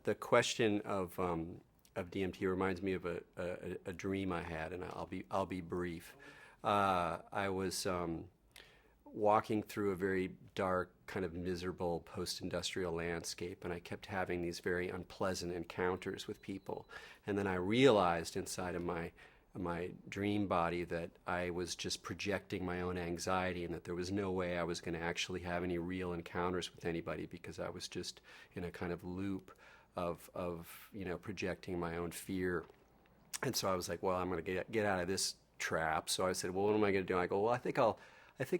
the question of DMT reminds me of a dream I had, and I'll be brief. I was walking through a very dark, kind of miserable post-industrial landscape, and I kept having these very unpleasant encounters with people. And then I realized inside of my dream body that I was just projecting my own anxiety, and that there was no way I was going to actually have any real encounters with anybody, because I was just in a kind of loop of projecting my own fear. And so I was like, well, I'm going to get out of this trap. So I said, well, what am I going to do? I go, well, I think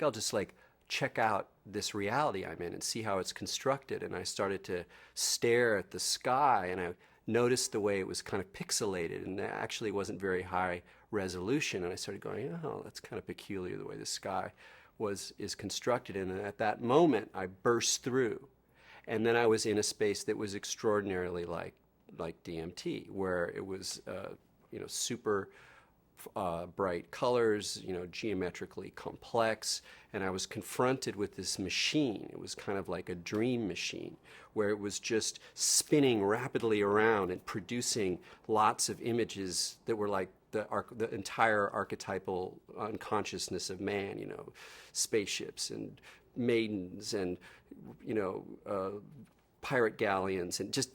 I'll just like check out this reality I'm in and see how it's constructed. And I started to stare at the sky, and I noticed the way it was kind of pixelated, and it actually wasn't very high resolution. And I started going, oh, that's kind of peculiar the way the sky is constructed. And at that moment, I burst through. And then I was in a space that was extraordinarily like DMT, where it was super bright colors, geometrically complex, and I was confronted with this machine. It was kind of like a dream machine, where it was just spinning rapidly around and producing lots of images that were like the entire archetypal unconsciousness of man, spaceships and maidens and pirate galleons, and just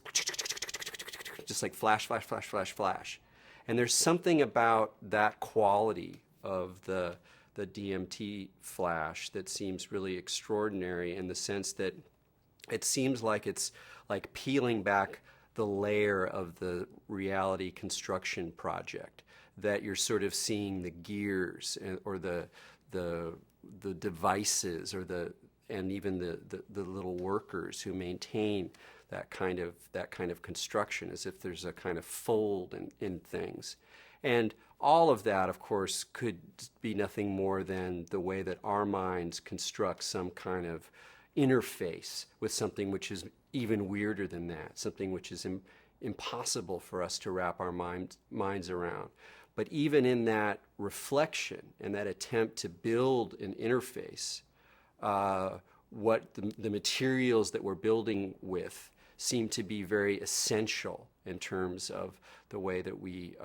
like flash, flash, flash, flash, flash. And there's something about that quality of the DMT flash that seems really extraordinary, in the sense that it seems like it's like peeling back the layer of the reality construction project, that you're sort of seeing the gears or the devices and even the little workers who maintain that kind of construction, as if there's a kind of fold in things. And all of that, of course, could be nothing more than the way that our minds construct some kind of interface with something which is even weirder than that, something which is impossible for us to wrap our minds around. But even in that reflection and that attempt to build an interface, what the materials that we're building with seem to be very essential in terms of the way that we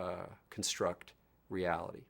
construct reality.